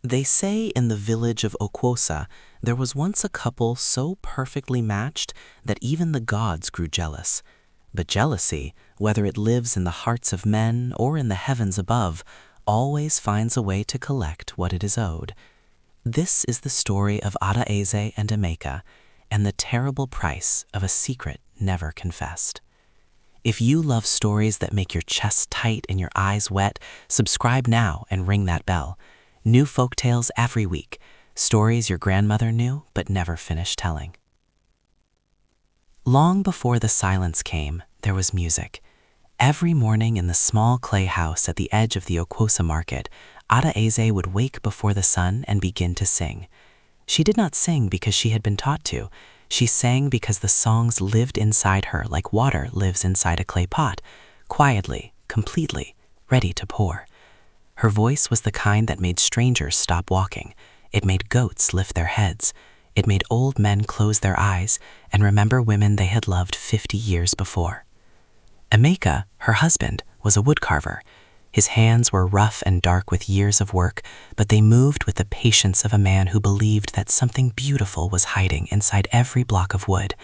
They say in the village of Okwosa, there was once a couple so perfectly matched that even the gods grew jealous. But jealousy, whether it lives in the hearts of men or in the heavens above, always finds a way to collect what it is owed. This is the story of Adaeze and Emeka, and the terrible price of a secret never confessed. If you love stories that make your chest tight and your eyes wet, subscribe now and ring that bell. New folktales every week, stories your grandmother knew but never finished telling. Long before the silence came, there was music. Every morning in the small clay house at the edge of the Okwosa market, Adaeze would wake before the sun and begin to sing. She did not sing because she had been taught to. She sang because the songs lived inside her like water lives inside a clay pot, quietly, completely, ready to pour. Her voice was the kind that made strangers stop walking. It made goats lift their heads. It made old men close their eyes and remember women they had loved 50 years before. Emeka, her husband, was a woodcarver. His hands were rough and dark with years of work, but they moved with the patience of a man who believed that something beautiful was hiding inside every block of wood,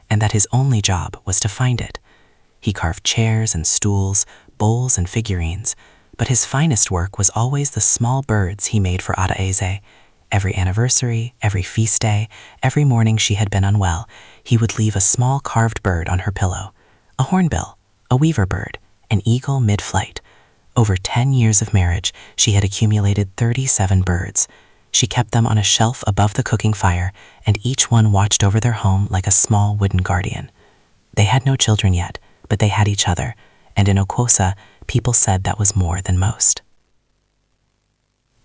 and that his only job was to find it. He carved chairs and stools, bowls and figurines, but his finest work was always the small birds he made for Adaeze. Every anniversary, every feast day, every morning she had been unwell, he would leave a small carved bird on her pillow. A hornbill, a weaver bird, an eagle mid-flight. Over 10 years of marriage, she had accumulated 37 birds. She kept them on a shelf above the cooking fire, and each one watched over their home like a small wooden guardian. They had no children yet, but they had each other, and in Okwosa, people said that was more than most.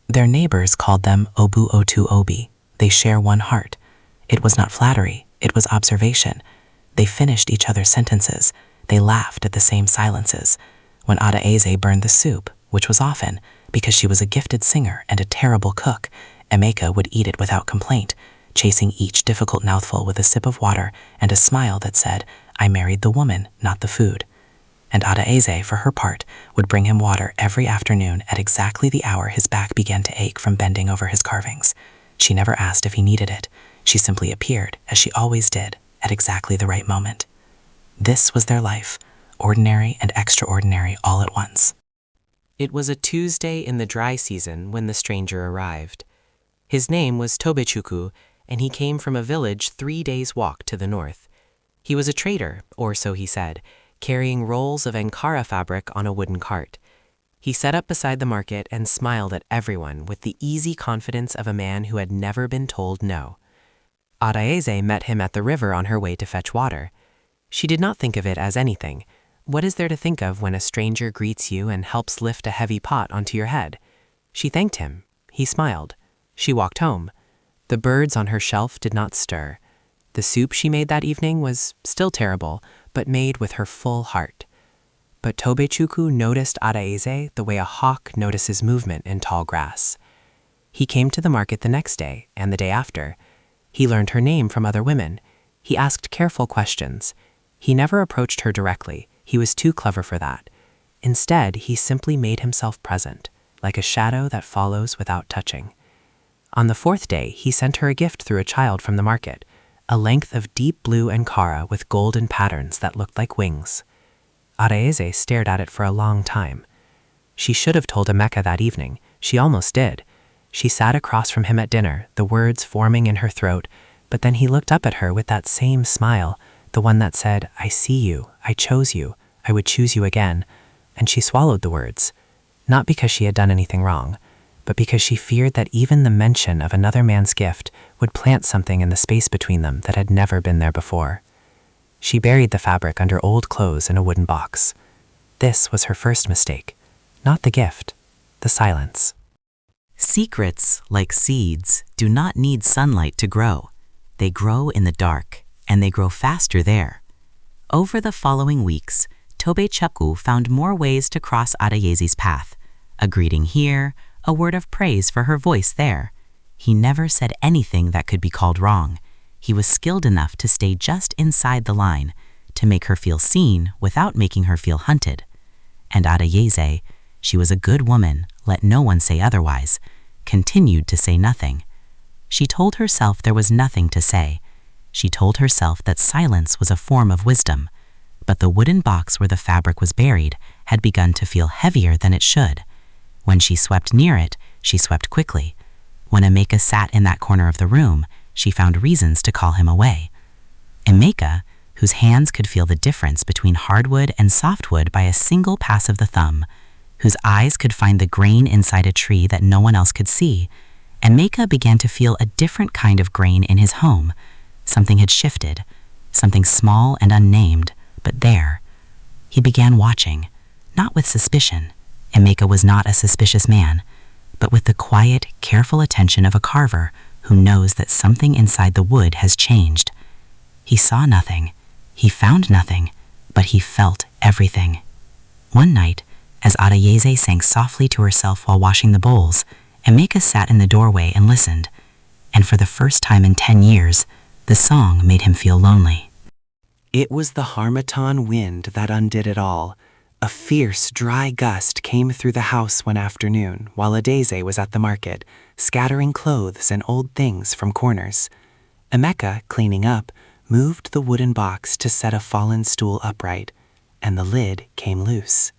Their neighbors called them Obu Otu Obi. They share one heart. It was not flattery, it was observation. They finished each other's sentences. They laughed at the same silences. When Adaeze burned the soup, which was often, because she was a gifted singer and a terrible cook, Emeka would eat it without complaint, chasing each difficult mouthful with a sip of water and a smile that said, "I married the woman, not the food." And Adaeze, for her part, would bring him water every afternoon at exactly the hour his back began to ache from bending over his carvings. She never asked if he needed it. She simply appeared, as she always did, at exactly the right moment. This was their life, ordinary and extraordinary all at once. It was a Tuesday in the dry season when the stranger arrived. His name was Tobechukwu, and he came from a village 3 days' walk to the north. He was a trader, or so he said, carrying rolls of Ankara fabric on a wooden cart. He sat up beside the market and smiled at everyone with the easy confidence of a man who had never been told no. Adaeze met him at the river on her way to fetch water. She did not think of it as anything. What is there to think of when a stranger greets you and helps lift a heavy pot onto your head? She thanked him. He smiled. She walked home. The birds on her shelf did not stir. The soup she made that evening was still terrible, but made with her full heart. But Tobechukwu noticed Adaeze the way a hawk notices movement in tall grass. He came to the market the next day and the day after. He learned her name from other women. He asked careful questions. He never approached her directly. He was too clever for that. Instead, he simply made himself present, like a shadow that follows without touching. On the 4th day, he sent her a gift through a child from the market, a length of deep blue Ankara with golden patterns that looked like wings. Adaeze stared at it for a long time. She should have told Emeka that evening. She almost did. She sat across from him at dinner, the words forming in her throat, but then he looked up at her with that same smile, the one that said, "I see you, I chose you, I would choose you again," and she swallowed the words, not because she had done anything wrong, but because she feared that even the mention of another man's gift would plant something in the space between them that had never been there before. She buried the fabric under old clothes in a wooden box. This was her first mistake, not the gift, the silence. Secrets, like seeds, do not need sunlight to grow. They grow in the dark, and they grow faster there. Over the following weeks, Tobechukwu found more ways to cross Adaeze's path. A greeting here, a word of praise for her voice there. He never said anything that could be called wrong. He was skilled enough to stay just inside the line, to make her feel seen without making her feel hunted. And Adaeze, she was a good woman, let no one say otherwise. continued to say nothing. She told herself there was nothing to say. She told herself that silence was a form of wisdom. But the wooden box where the fabric was buried had begun to feel heavier than it should. When she swept near it, she swept quickly. When Emeka sat in that corner of the room, she found reasons to call him away. Emeka, whose hands could feel the difference between hardwood and softwood by a single pass of the thumb, whose eyes could find the grain inside a tree that no one else could see, Emeka began to feel a different kind of grain in his home. Something had shifted, something small and unnamed, but there. He began watching, not with suspicion. Emeka was not a suspicious man, but with the quiet, careful attention of a carver who knows that something inside the wood has changed. He saw nothing, he found nothing, but he felt everything. One night, as Adeyeze sang softly to herself while washing the bowls, Emeka sat in the doorway and listened, and for the first time in 10 years, the song made him feel lonely. It was the harmattan wind that undid it all. A fierce, dry gust came through the house one afternoon while Adeyeze was at the market, scattering clothes and old things from corners. Emeka, cleaning up, moved the wooden box to set a fallen stool upright, and the lid came loose.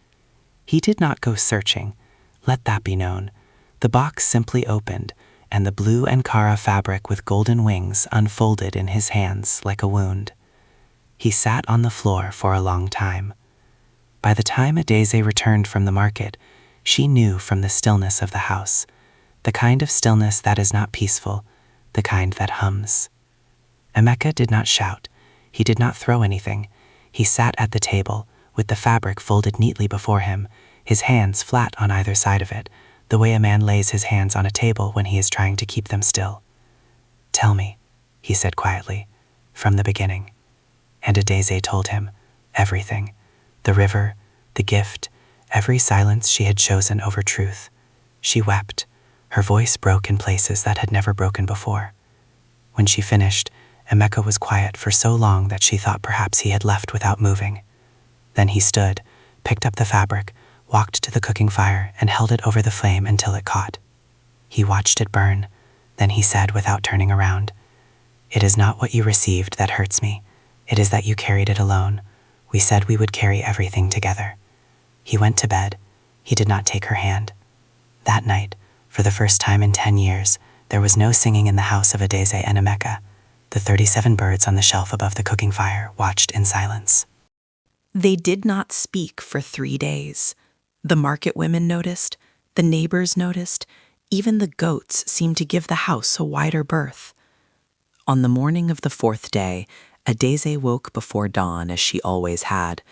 He did not go searching. Let that be known. The box simply opened, and the blue Ankara fabric with golden wings unfolded in his hands like a wound. He sat on the floor for a long time. By the time Adeyeze returned from the market, she knew from the stillness of the house, the kind of stillness that is not peaceful, the kind that hums. Emeka did not shout. He did not throw anything. He sat at the table, with the fabric folded neatly before him, his hands flat on either side of it, the way a man lays his hands on a table when he is trying to keep them still. "Tell me," he said quietly, "from the beginning." And Adeyeze told him everything, the river, the gift, every silence she had chosen over truth. She wept. Her voice broke in places that had never broken before. When she finished, Emeka was quiet for so long that she thought perhaps he had left without moving. Then he stood, picked up the fabric, walked to the cooking fire, and held it over the flame until it caught. He watched it burn. Then he said without turning around, "It is not what you received that hurts me. It is that you carried it alone. We said we would carry everything together." He went to bed. He did not take her hand. That night, for the first time in 10 years, there was no singing in the house of Adeyeze and Emeka. The 37 birds on the shelf above the cooking fire watched in silence. They did not speak for 3 days. The market women noticed, the neighbors noticed, even the goats seemed to give the house a wider berth. On the morning of the 4th day, Adeyeze woke before dawn as she always had.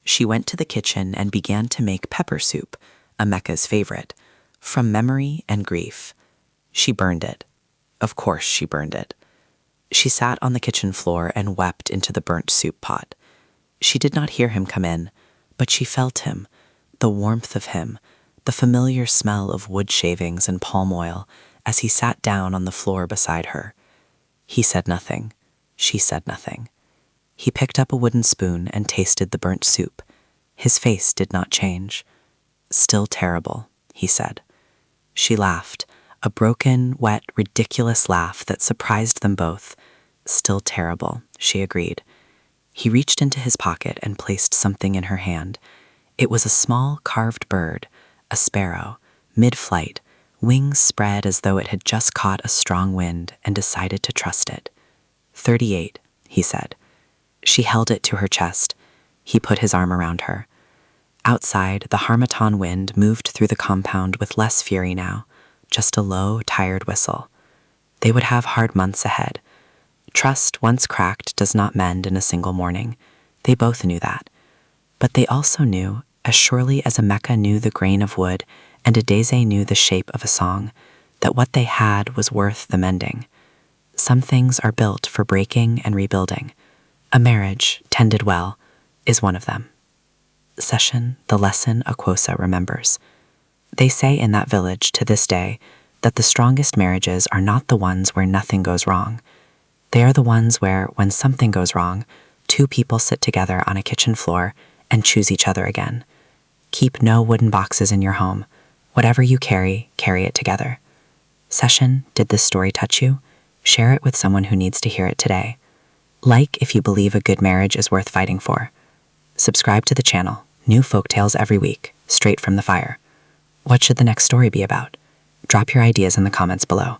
She went to the kitchen and began to make pepper soup, Emeka's favorite, from memory and grief. She burned it. Of course she burned it. She sat on the kitchen floor and wept into the burnt soup pot. She did not hear him come in, but she felt him, the warmth of him, the familiar smell of wood shavings and palm oil as he sat down on the floor beside her. He said nothing. She said nothing. He picked up a wooden spoon and tasted the burnt soup. His face did not change. "Still terrible," he said. She laughed, a broken, wet, ridiculous laugh that surprised them both. "Still terrible," she agreed. He reached into his pocket and placed something in her hand. It was a small carved bird, a sparrow, mid-flight, wings spread as though it had just caught a strong wind and decided to trust it. 38, he said. She held it to her chest. He put his arm around her. Outside, the harmattan wind moved through the compound with less fury now, just a low, tired whistle. They would have hard months ahead. Trust, once cracked, does not mend in a single morning. They both knew that. But they also knew, as surely as Emeka knew the grain of wood and Adeyeze knew the shape of a song, that what they had was worth the mending. Some things are built for breaking and rebuilding. A marriage, tended well, is one of them. Session, the lesson Akwosa remembers. They say in that village to this day that the strongest marriages are not the ones where nothing goes wrong. They are the ones where, when something goes wrong, two people sit together on a kitchen floor and choose each other again. Keep no wooden boxes in your home. Whatever you carry, carry it together. Session, did this story touch you? Share it with someone who needs to hear it today. Like if you believe a good marriage is worth fighting for. Subscribe to the channel. New folktales every week, straight from the fire. What should the next story be about? Drop your ideas in the comments below.